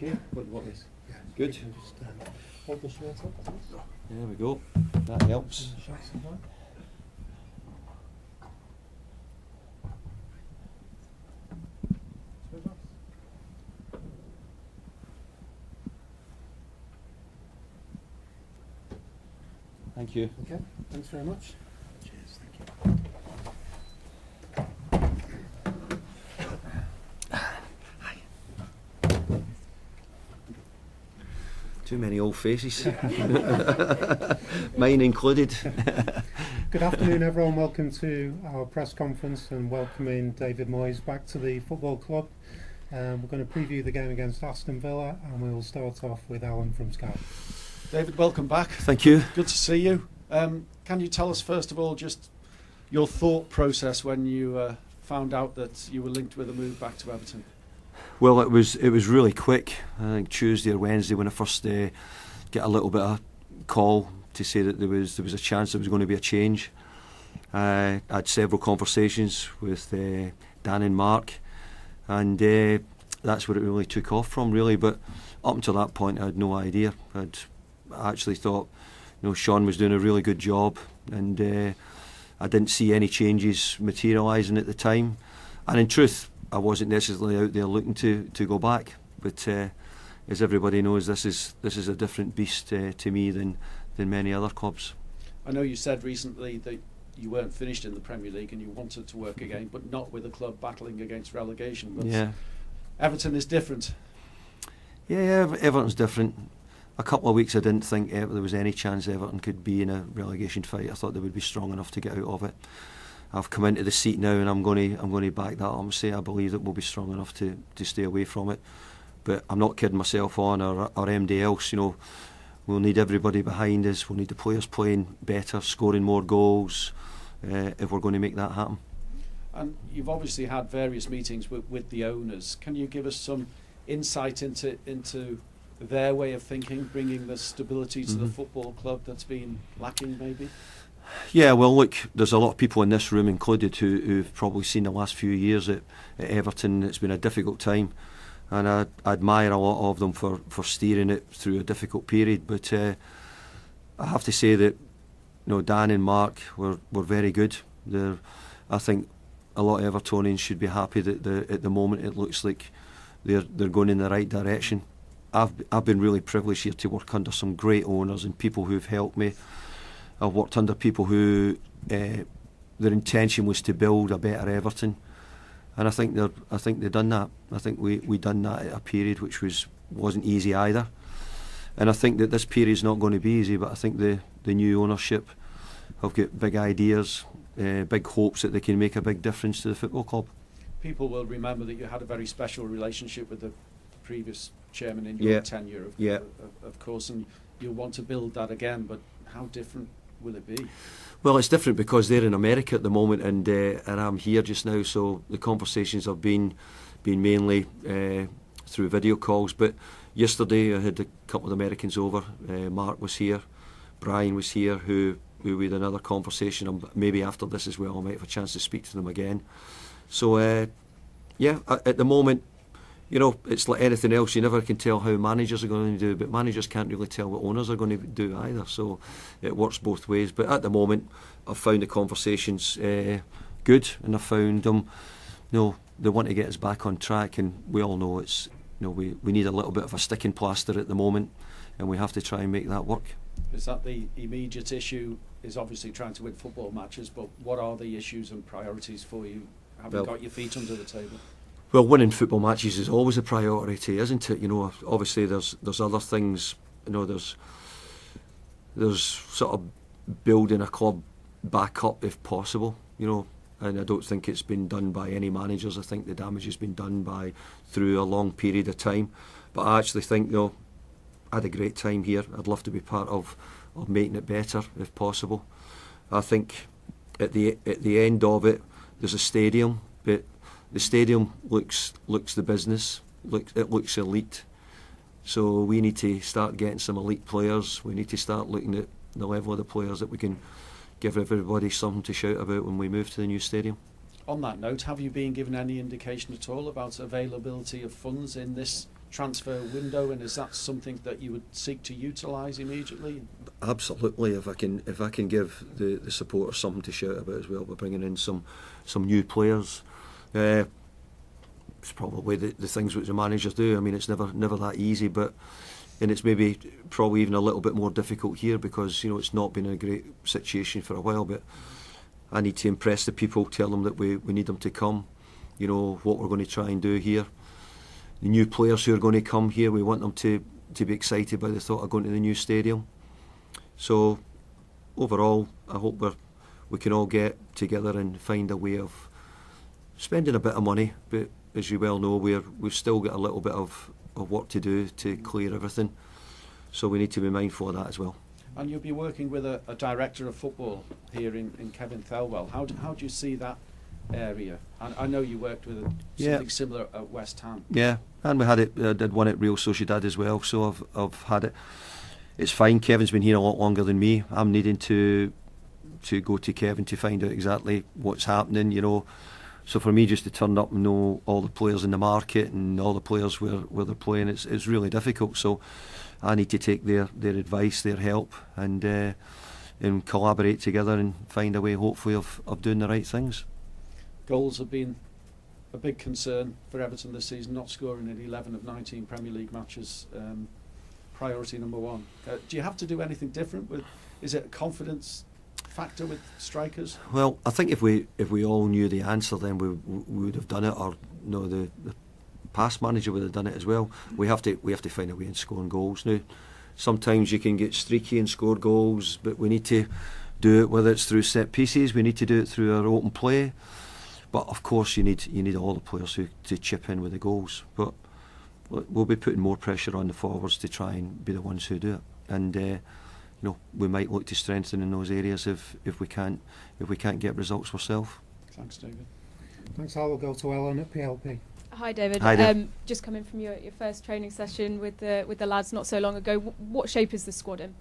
Okay, what is? Yeah. Good. Just hold the shirt up, please. There we go. That helps. Thank you. Okay, thanks very much. Cheers, thank you. Too many old faces. Mine included. Good afternoon, everyone. Welcome to our press conference and welcoming David Moyes back to the football club. We're going to preview the game against Aston Villa, and we will start off with Alan from Sky. David, welcome back. Thank you. Good to see you. Can you tell us, first of all, just your thought process when you found out that you were linked with a move back to Everton? Well, it was really quick. I think Tuesday or Wednesday when I first get a little bit of call to say that there was a chance there was going to be a change. I had several conversations with Dan and Mark, and that's where it really took off from, really. But up until that point, I had no idea. I actually thought, Sean was doing a really good job, and I didn't see any changes materialising at the time. And in truth, I wasn't necessarily out there looking to go back, but as everybody knows, this is a different beast to me than many other clubs. I know you said recently that you weren't finished in the Premier League and you wanted to work again, but not with a club battling against relegation. But yeah. Everton is different. Yeah, Everton's different. A couple of weeks I didn't think there was any chance Everton could be in a relegation fight. I thought they would be strong enough to get out of it. I've come into the seat now, and I'm going to back that up and say I believe that we'll be strong enough to stay away from it. But I'm not kidding myself on or anybody else. We'll need everybody behind us. We'll need the players playing better, scoring more goals, if we're going to make that happen. And you've obviously had various meetings with the owners. Can you give us some insight into their way of thinking, bringing the stability to the football club that's been lacking, maybe? Yeah, well, look, there's a lot of people in this room included who've probably seen the last few years at Everton. It's been a difficult time, and I admire a lot of them for steering it through a difficult period. But I have to say that Dan and Mark were very good. I think a lot of Evertonians should be happy that at the moment it looks like they're going in the right direction. I've been really privileged here to work under some great owners and people who've helped me. I've worked under people who their intention was to build a better Everton, and I think they've done that. I think we done that at a period which wasn't easy either, and I think that this period's not going to be easy. But I think the new ownership have got big ideas, big hopes that they can make a big difference to the football club. People will remember that you had a very special relationship with the previous chairman in your tenure, of course, and you'll want to build that again. But how different will it be? Well, it's different because they're in America at the moment, and I'm here just now. So the conversations have been mainly through video calls. But yesterday I had a couple of Americans over. Mark was here, Brian was here, who we had another conversation. And maybe after this as well, I might have a chance to speak to them again. So at the moment, it's like anything else. You never can tell how managers are going to do, but managers can't really tell what owners are going to do either. So it works both ways. But at the moment, I've found the conversations good, and I've found them, they want to get us back on track, and we all know it's, we need a little bit of a sticking plaster at the moment, and we have to try and make that work. Is that the immediate issue? Is obviously trying to win football matches, but what are the issues and priorities for you, having got your feet under the table? Well, winning football matches is always a priority, isn't it? Obviously there's other things. There's sort of building a club back up if possible. And I don't think it's been done by any managers. I think the damage has been done through a long period of time. But I actually think, I had a great time here. I'd love to be part of making it better if possible. I think at the end of it, there's a stadium, but the stadium looks the business. It looks elite. So we need to start getting some elite players. We need to start looking at the level of the players that we can give everybody something to shout about when we move to the new stadium. On that note, have you been given any indication at all about availability of funds in this transfer window, and is that something that you would seek to utilise immediately? Absolutely. If I can give the supporters something to shout about as well, by bringing in some new players. It's probably the things which the managers do. I mean, it's never that easy, and it's maybe probably even a little bit more difficult here because it's not been a great situation for a while. But I need to impress the people, tell them that we need them to come. What we're going to try and do here. The new players who are going to come here, we want them to be excited by the thought of going to the new stadium. So overall, I hope we can all get together and find a way of spending a bit of money, but as you well know, we've still got a little bit of work to do to clear everything, so we need to be mindful of that as well. And you'll be working with a director of football here in Kevin Thelwell. How do you see that area? I know you worked with something similar at West Ham. Yeah, and we had it. Did one at Real Sociedad as well, so I've had it. It's fine. Kevin's been here a lot longer than me. I'm needing to go to Kevin to find out exactly what's happening. So for me, just to turn up and know all the players in the market and all the players where they're playing, it's really difficult. So I need to take their advice, their help, and collaborate together and find a way, hopefully, of doing the right things. Goals have been a big concern for Everton this season, not scoring in 11 of 19 Premier League matches. Priority number one. Do you have to do anything different? Is it a confidence factor with strikers? Well, I think if we all knew the answer, then we would have done it, or the past manager would have done it as well. We have to find a way in scoring goals now. Sometimes you can get streaky and score goals, but we need to do it, whether it's through set pieces, we need to do it through our open play. But of course you need all the players to chip in with the goals. But we'll be putting more pressure on the forwards to try and be the ones who do it. And we might look to strengthen in those areas if we can't get results ourselves. Thanks, David. Thanks. I will go to Ellen at PLP. Hi, David. Hi, Dave. Just coming from your first training session with the lads not so long ago. What shape is the squad in?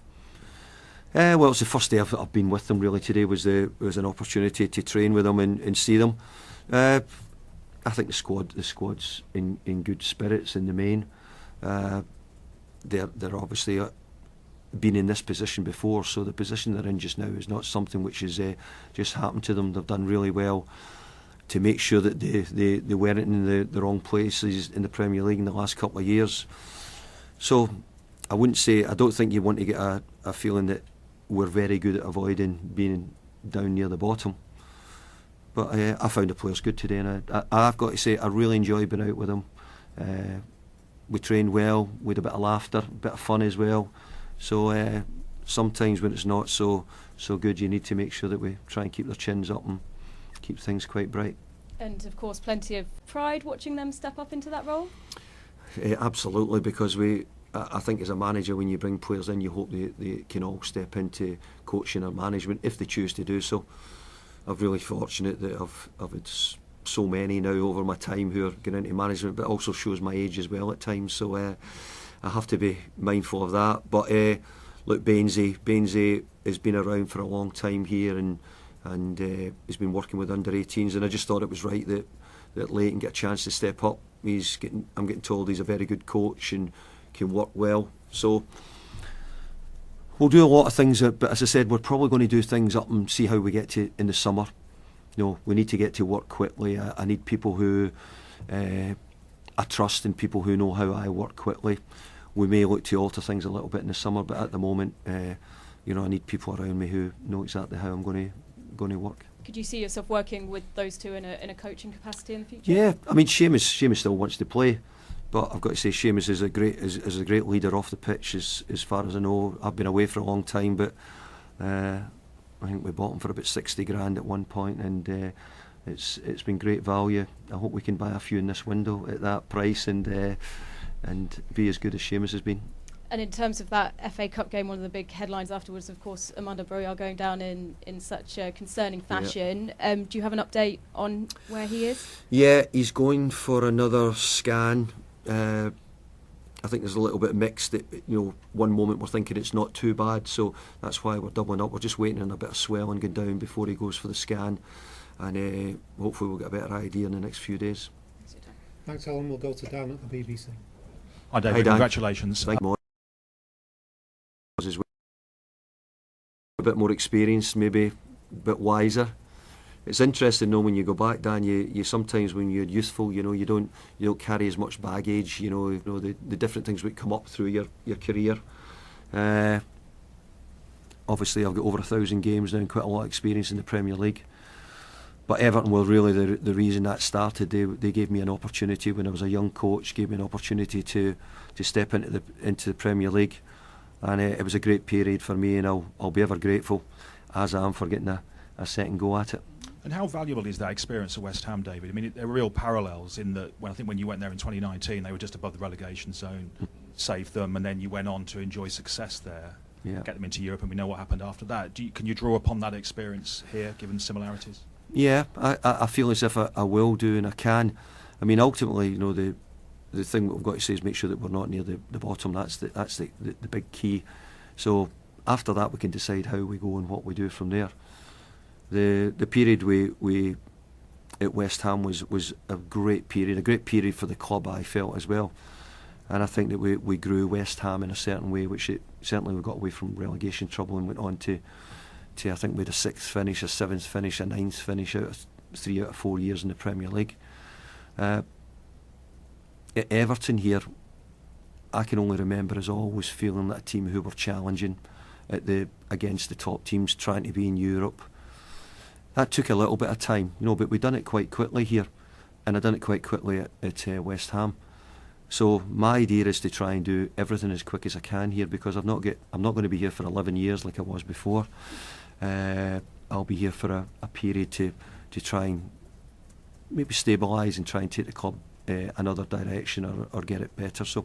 Well, it's the first day I've been with them. Really, today was an opportunity to train with them and see them. I think the squad's in good spirits in the main. They're obviously been in this position before, so the position they're in just now is not something which has just happened to them. They've done really well to make sure that they weren't in the wrong places in the Premier League in the last couple of years. So I don't think you want to get a feeling that we're very good at avoiding being down near the bottom. But I found the players good today, and I've got to say I really enjoyed being out with them. We trained well, we had a bit of laughter, a bit of fun as well. So sometimes when it's not so good, you need to make sure that we try and keep their chins up and keep things quite bright. And of course plenty of pride watching them step up into that role? Absolutely, because I think as a manager, when you bring players in, you hope they can all step into coaching or management if they choose to do so. I'm really fortunate that I've had so many now over my time who are getting into management, but it also shows my age as well at times, so I have to be mindful of that. But look, Bainsy has been around for a long time here and he's been working with under-18s, and I just thought it was right that Leighton get a chance to step up. I'm getting told he's a very good coach and can work well, so we'll do a lot of things, but as I said, we're probably going to do things up and see how we get to in the summer. We need to get to work quickly. I need people who I trust and people who know how I work quickly. We may look to alter things a little bit in the summer, but at the moment, I need people around me who know exactly how I'm going to work. Could you see yourself working with those two in a coaching capacity in the future? Yeah, I mean, Seamus still wants to play, but I've got to say Seamus is a great leader off the pitch as far as I know. I've been away for a long time, but I think we bought him for about 60 grand at one point, and it's been great value. I hope we can buy a few in this window at that price and be as good as Seamus has been. And in terms of that FA Cup game, one of the big headlines afterwards, of course, Amanda Broyar going down in such a concerning fashion. Yeah. Do you have an update on where he is? Yeah, he's going for another scan. I think there's a little bit mixed. One moment we're thinking it's not too bad, so that's why we're doubling up. We're just waiting on a bit of swelling going down before he goes for the scan, and hopefully we'll get a better idea in the next few days. Thanks, Alan. We'll go to Dan at the BBC. Hi David, Hi, Dan. congratulations. Thank you. A bit more experienced, maybe a bit wiser. It's interesting though when you go back, Dan. You sometimes when you're youthful, you don't carry as much baggage. The different things that come up through your career. Obviously, I've got over 1,000 games now and quite a lot of experience in the Premier League. But Everton were really the reason that started. They gave me an opportunity when I was a young coach. Gave me an opportunity to step into the Premier League, and it was a great period for me. And I'll be ever grateful, as I am, for getting a second go at it. And how valuable is that experience at West Ham, David? I mean, there are real parallels in that. When you went there in 2019, they were just above the relegation zone, saved them, and then you went on to enjoy success there. Yeah. Get them into Europe, and we know what happened after that. Can you draw upon that experience here, given similarities? Yeah, I feel as if I will do, and I can. I mean, ultimately, the thing that we've got to say is make sure that we're not near the bottom. That's the big key. So after that, we can decide how we go and what we do from there. The period we at West Ham was a great period for the club, I felt, as well. And I think that we grew West Ham in a certain way, which certainly we got away from relegation trouble and went on to I think we had a 6th finish, a 7th finish, a 9th finish out of 3 out of 4 years in the Premier League. At Everton here, I can only remember as always feeling that a team who were challenging against the top teams, trying to be in Europe. That took a little bit of time, but we done it quite quickly here, and I done it quite quickly at West Ham. So my idea is to try and do everything as quick as I can here, because I'm not going to be here for 11 years like I was before. I'll be here for a period to try and maybe stabilise and try and take the club another direction or get it better. So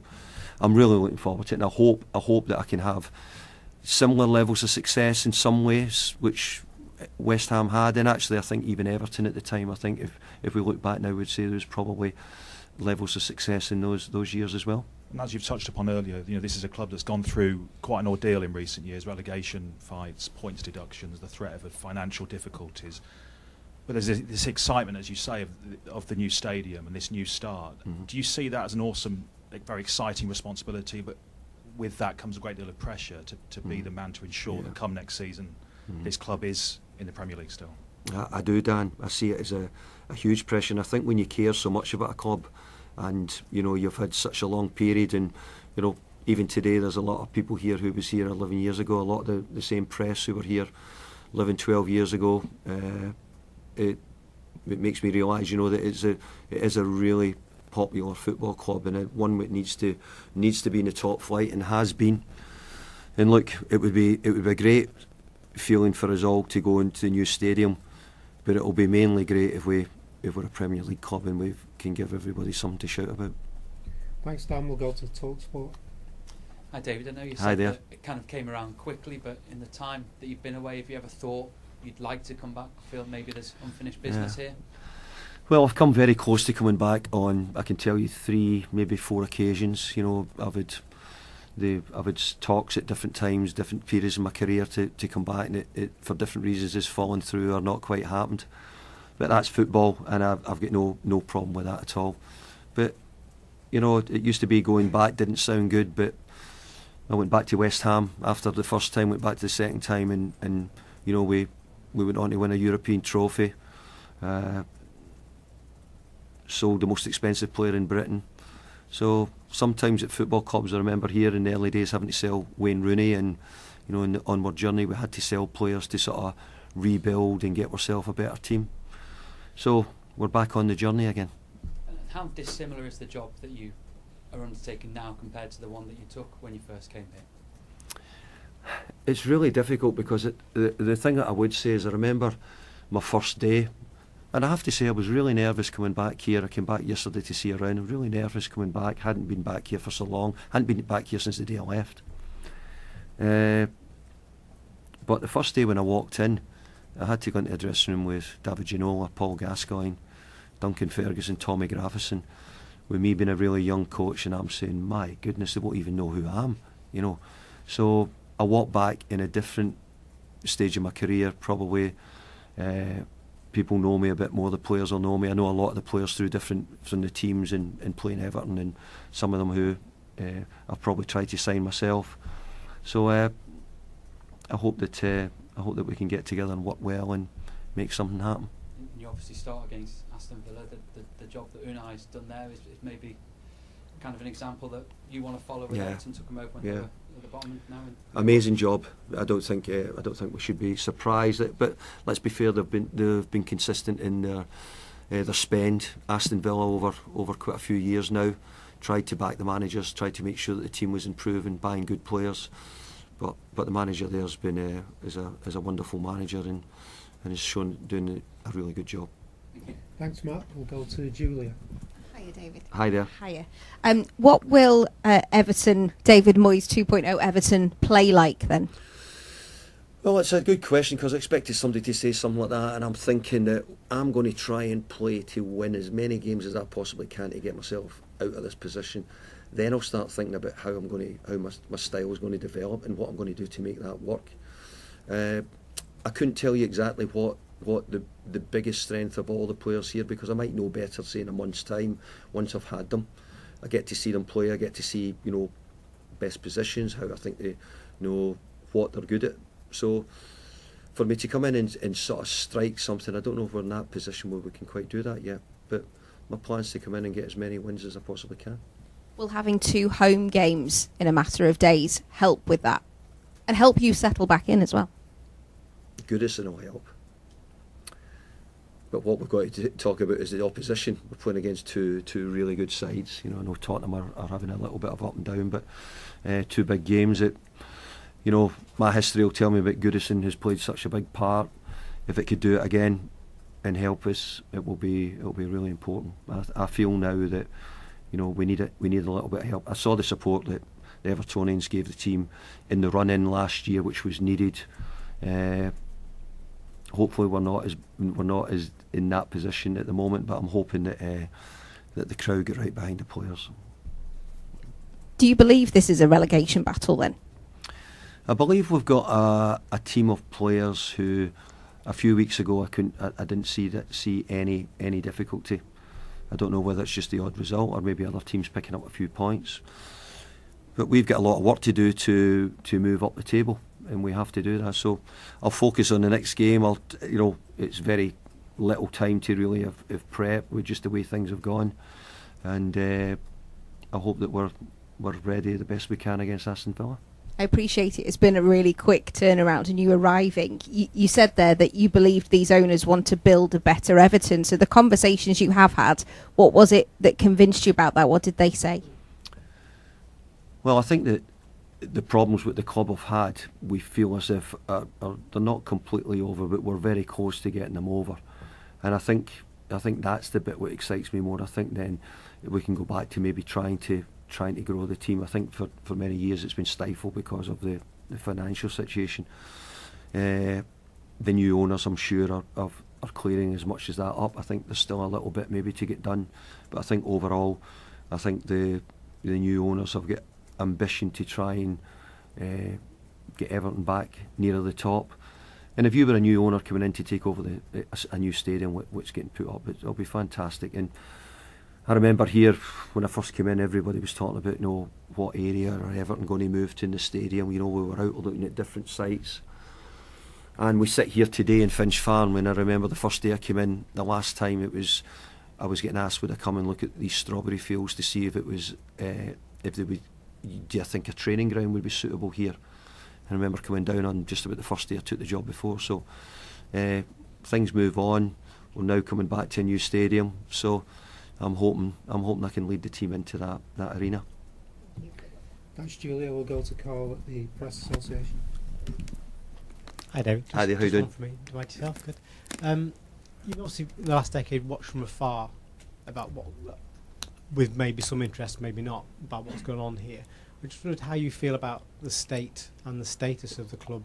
I'm really looking forward to it, and I hope that I can have similar levels of success in some ways, which West Ham had, and actually I think even Everton at the time. I think if we look back now, we'd say there was probably levels of success in those years as well. And as you've touched upon earlier, this is a club that's gone through quite an ordeal in recent years: relegation fights, points deductions, the threat of financial difficulties. But there's this excitement, as you say, of the new stadium and this new start. Mm-hmm. Do you see that as an awesome, very exciting responsibility? But with that comes a great deal of pressure to be the man to ensure that come next season, this club is in the Premier League still. I do, Dan. I see it as a huge pressure, and I think when you care so much about a club, and you've had such a long period, and even today there's a lot of people here who was here 11 years ago, a lot of the same press who were here 11, 12 years ago. It makes me realise, that it is a really popular football club, and one that needs to be in the top flight, and has been. And look, it would be a great feeling for us all to go into the new stadium, but it will be mainly great if we're a Premier League club and we can give everybody something to shout about. Thanks, Dan. We'll go to TalkSport. Hi David, I know you Hi said there. that it kind of came around quickly, but in the time that you've been away, have you ever thought you'd like to come back, feel maybe there's unfinished business here? Well, I've come very close to coming back on, I can tell you, 3, maybe 4 occasions. I've had talks at different times, different periods in my career to come back, and it for different reasons has fallen through or not quite happened. But that's football, and I've got no problem with that at all. But it used to be going back didn't sound good, but I went back to West Ham after the first time, went back to the second time, and we went on to win a European trophy. Sold the most expensive player in Britain. So sometimes at football clubs, I remember here in the early days having to sell Wayne Rooney, and in the onward journey we had to sell players to sort of rebuild and get ourselves a better team. So we're back on the journey again. And how dissimilar is the job that you are undertaking now compared to the one that you took when you first came here? It's really difficult, because the thing that I would say is I remember my first day, and I have to say I was really nervous coming back here. I came back yesterday to see around. I was really nervous coming back. Hadn't been back here for so long. Hadn't been back here since the day I left. But the first day when I walked in, I had to go into the dressing room with David Ginola, Paul Gascoigne, Duncan Ferguson, Tommy Graffison, with me being a really young coach, and I'm saying, my goodness, they won't even know who I am, So I walked back in a different stage of my career, probably. People know me a bit more, the players will know me. I know a lot of the players from the teams and playing Everton, and some of them who I've probably tried to sign myself. So I hope that we can get together and work well and make something happen. You obviously start against Aston Villa. The job that Unai's done there is maybe kind of an example that you want to follow with Everton. Took them over when they were at the bottom now. Amazing job. I don't think we should be surprised. But let's be fair, they've been consistent in their spend. Aston Villa over quite a few years now tried to back the managers, tried to make sure that the team was improving, buying good players. But the manager there's been is a wonderful manager and has shown doing a really good job. Thanks, Matt. We'll go to Julia. Hiya, David. Hi there. Hiya. What will Everton, David Moyes 2.0 Everton play like then? Well, it's a good question because I expected somebody to say something like that, and I'm thinking that I'm going to try and play to win as many games as I possibly can to get myself out of this position. Then I'll start thinking about how my style is going to develop and what I'm going to do to make that work. I couldn't tell you exactly what the biggest strength of all the players here, because I might know better, say, in a month's time once I've had them. I get to see them play. I get to see best positions, how I think they know what they're good at. So for me to come in and sort of strike something, I don't know if we're in that position where we can quite do that yet. But my plan is to come in and get as many wins as I possibly can. Will having 2 home games in a matter of days help with that? And help you settle back in as well? Goodison will help. But what we've got to talk about is the opposition. We're playing against two really good sides. I know Tottenham are having a little bit of up and down, but 2 big games that, my history will tell me about Goodison has played such a big part. If it could do it again and help us, it'll be really important. I feel now that we need a little bit of help. I saw the support that the Evertonians gave the team in the run-in last year, which was needed. Hopefully we're not as in that position at the moment, but I'm hoping that the crowd get right behind the players. Do you believe this is a relegation battle then? I believe we've got a team of players who, a few weeks ago, I didn't see any difficulty. I don't know whether it's just the odd result or maybe other teams picking up a few points. But we've got a lot of work to do to move up the table, and we have to do that. So I'll focus on the next game. It's very little time to really have prep with just the way things have gone, and I hope that we're ready the best we can against Aston Villa. I appreciate it. It's been a really quick turnaround and you arriving. You said there that you believed these owners want to build a better Everton. So the conversations you have had, what was it that convinced you about that? What did they say? Well, I think that the problems with the club have had, we feel as if they're not completely over, but we're very close to getting them over. And I think that's the bit what excites me more. I think then we can go back to maybe trying to grow the team. I think for many years it's been stifled because of the financial situation. The new owners, I'm sure, are clearing as much as that up. I think there's still a little bit maybe to get done, but I think overall, I think the new owners have got ambition to try and get Everton back nearer the top. And if you were a new owner coming in to take over a new stadium, what's getting put up, it'll be fantastic. And I remember here when I first came in, everybody was talking about what area are Everton going to move to in the stadium. We were out looking at different sites, and we sit here today in Finch Farm. And I remember the first day I came in, the last time I was getting asked would I come and look at these strawberry fields to see if it was if they would. Do you think a training ground would be suitable here? I remember coming down on just about the first day I took the job before. So things move on. We're now coming back to a new stadium. So I'm hoping I can lead the team into that arena. Thanks, Julia. We'll go to Carl at the Press Association. Hi, David. Hi there, how you doing? For me. About yourself, good. You've obviously, in the last decade, watched from afar about what, with maybe some interest, maybe not, about what's going on here. I just wondered how you feel about the state and the status of the club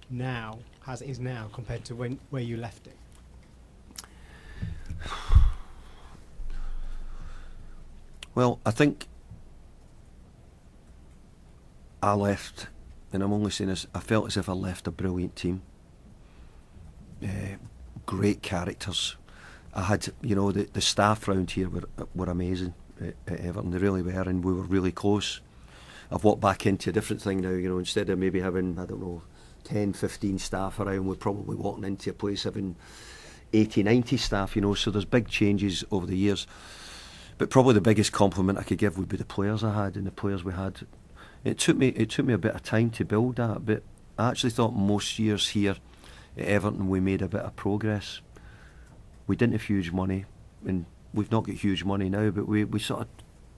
now, as it is now, compared to where you left it. Well, I think I left, and I'm only saying this, I felt as if I left a brilliant team. Great characters. I had, the staff round here were amazing at Everton. They really were, and we were really close. I've walked back into a different thing now. You know, instead of maybe having, I don't know, 10, 15 staff around, we're probably walking into a place having 80, 90 staff, you know, so there's big changes over the years. But probably the biggest compliment I could give would be the players I had and the players we had. It took me a bit of time to build that, but I actually thought most years here at Everton we made a bit of progress. We didn't have huge money, and we've not got huge money now, but we sort of,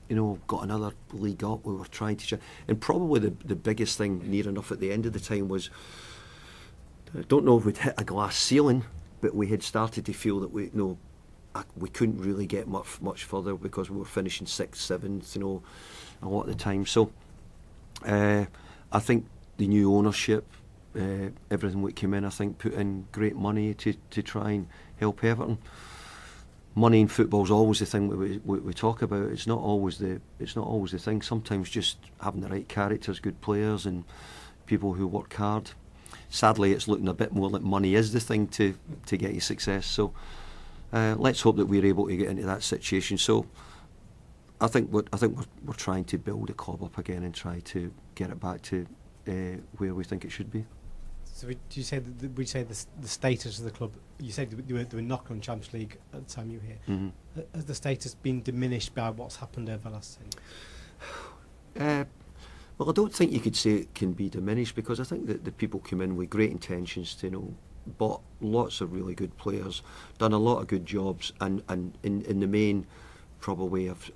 you know, got another league up. We were trying to and probably the biggest thing near enough at the end of the time was, I don't know if we'd hit a glass ceiling, but we had started to feel that we couldn't really get much further because we were finishing 6th, 7th, you know, a lot of the time. So I think the new ownership, everything that came in, I think put in great money to try and help Everton. Money in football is always the thing we talk about. It's not always the thing. Sometimes just having the right characters, good players, and people who work hard. Sadly, it's looking a bit more like money is the thing to get you success. So let's hope that we're able to get into that situation. So I think we're trying to build the club up again and try to get it back to where we think it should be. So would you say the status of the club? You said they were knocking on Champions League at the time you were here. Mm-hmm. Has the status been diminished by what's happened over the last 10 years? Well, I don't think you could say it can be diminished, because I think that the people come in with great intentions to, you know, bought lots of really good players, done a lot of good jobs, and in the main probably have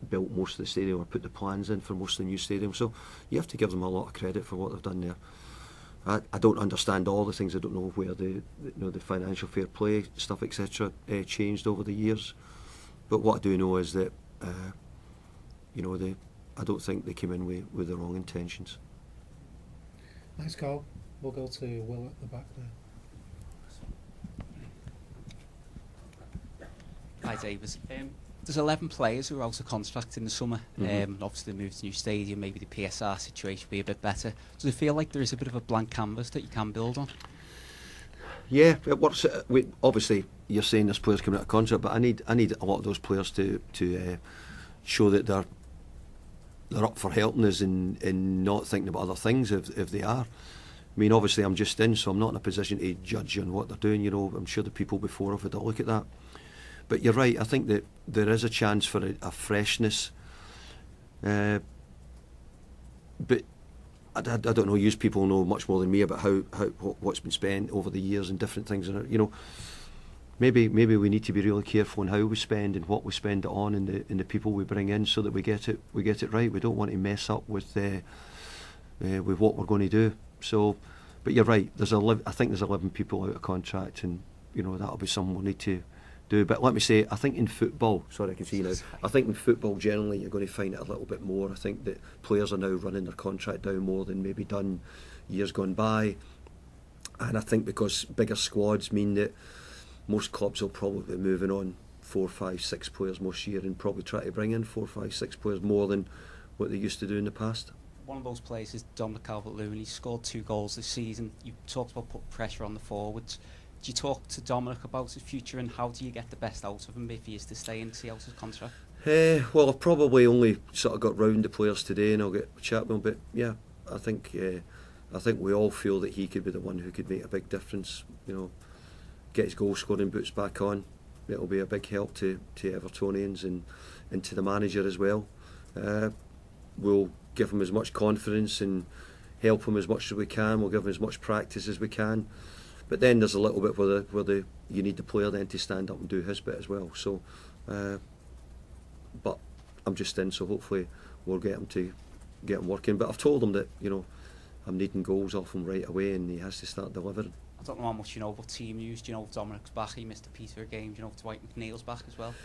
built most of the stadium or put the plans in for most of the new stadiums. So you have to give them a lot of credit for what they've done there. I don't understand all the things. I don't know where the financial fair play stuff, etc., changed over the years. But what I do know is that I don't think they came in with the wrong intentions. Thanks, Carl. We'll go to Will at the back there. Hi, David. There's 11 players who are out of contract in the summer. Obviously, they moved to a new stadium. Maybe the PSR situation will be a bit better. Does it feel like there is a bit of a blank canvas that you can build on? Yeah, it works. Obviously, you're saying there's players coming out of contract, but I need a lot of those players to show that they're up for helping us and not thinking about other things if they are. I mean, obviously, I'm just in, so I'm not in a position to judge on what they're doing. You know, I'm sure the people before have had a look at that. But you're right. I think that there is a chance for a freshness. But I don't know. You people know much more than me about what's been spent over the years and different things. And you know, maybe we need to be really careful on how we spend and what we spend it on, and the people we bring in, so that we get it right. We don't want to mess up with what we're going to do. So, but you're right. I think there's 11 people out of contract, and you know that'll be something we'll need to do. But let me say, I think in football, sorry, I can see you now. I think in football generally, you're going to find it a little bit more. I think that players are now running their contract down more than maybe done years gone by, and I think because bigger squads mean that most clubs will probably be moving on 4, 5, 6 players most year, and probably try to bring in 4, 5, 6 players more than what they used to do in the past. One of those players is Dominic Calvert-Lewin. He scored 2 goals this season. You talked about putting pressure on the forwards. Do you talk to Dominic about his future, and how do you get the best out of him if he is to stay and see out his contract? Well, I've probably only sort of got round the players today, and I'll get a chat with him. But yeah, I think we all feel that he could be the one who could make a big difference. You know, get his goal scoring boots back on. It'll be a big help to Evertonians and to the manager as well. We'll give him as much confidence and help him as much as we can. We'll give him as much practice as we can. But then there's a little bit where you need the player then to stand up and do his bit as well. So, but I'm just in, so hopefully we'll get him working. But I've told him that, you know, I'm needing goals off him right away, and he has to start delivering. I don't know how much you know about team news. Do you know if Dominic's back? He missed a Peter game. Do you know if Dwight McNeil's back as well?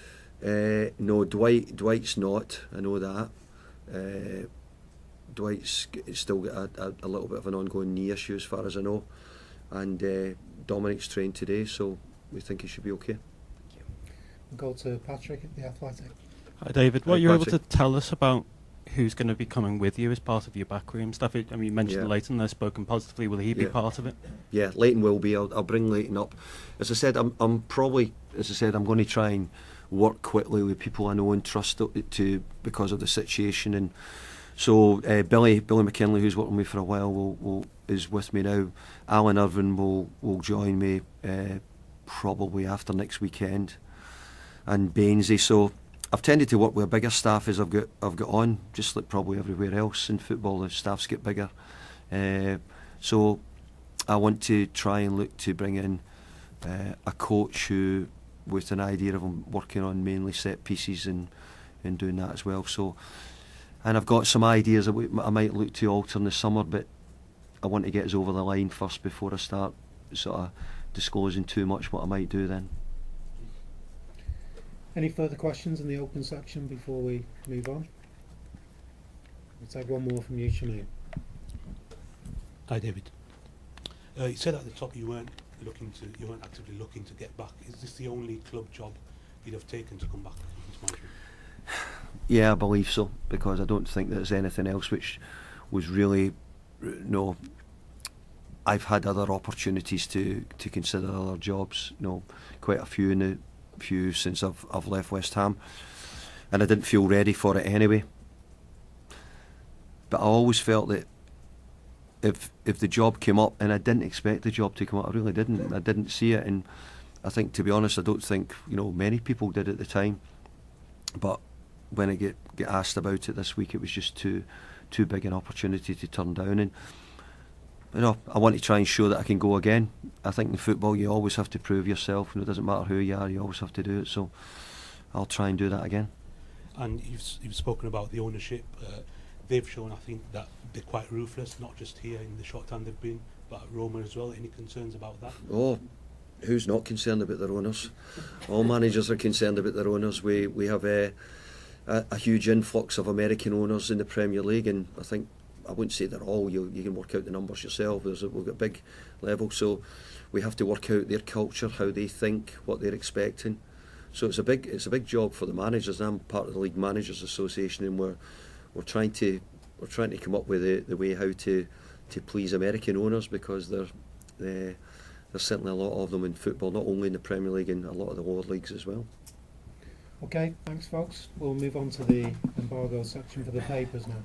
No, Dwight's not. I know that. Dwight's still got a little bit of an ongoing knee issue as far as I know. And Dominic's trained today, so we think he should be okay. Thank you. We'll go to Patrick at The Athletic. Hi David, what are you Patrick. able to tell us about who's going to be coming with you as part of your backroom stuff? I mean, you mentioned Leighton there, spoken positively. Will he be part of it? Yeah, Leighton will be. I'll bring Leighton up. As I said, I'm going to try and work quickly with people I know and trust because of the situation, and So Billy McKinley, who's worked with me for a while, is with me now. Alan Irvin will join me probably after next weekend, and Bainsey. So I've tended to work with a bigger staff as I've got on, just like probably everywhere else in football. The staffs get bigger, so I want to try and look to bring in a coach who, with an idea of him working on mainly set pieces and doing that as well. So, and I've got some ideas that I might look to alter in the summer, but I want to get us over the line first before I start sort of disclosing too much what I might do then. Any further questions in the open section before we move on? We'll take one more from you, Shamim. Hi, David. You said at the top you weren't actively looking to get back. Is this the only club job you'd have taken to come back into management? Yeah, I believe so, because I don't think there's anything else which was really no. I've had other opportunities to consider other jobs. Quite a few since I've left West Ham, and I didn't feel ready for it anyway. But I always felt that if the job came up, and I didn't expect the job to come up, I really didn't. I didn't see it, and I think, to be honest, I don't think many people did at the time. But when I get asked about it this week, it was just too big an opportunity to turn down, and I want to try and show that I can go again. I think in football you always have to prove yourself, and it doesn't matter who you are, you always have to do it. So I'll try and do that again. And you've spoken about the ownership. They've shown, I think, that they're quite ruthless, not just here in the short time they've been, but at Roma as well. Any concerns about that? Oh, who's not concerned about their owners? All managers are concerned about their owners. We have a huge influx of American owners in the Premier League, and I wouldn't say they're all. You can work out the numbers yourself. We've got big levels, so we have to work out their culture, how they think, what they're expecting. So it's a big job for the managers. I'm part of the League Managers Association, and we're trying to come up with the way how to please American owners, because there's certainly a lot of them in football, not only in the Premier League, and a lot of the lower leagues as well. Okay, thanks folks. We'll move on to the embargo section for the papers now.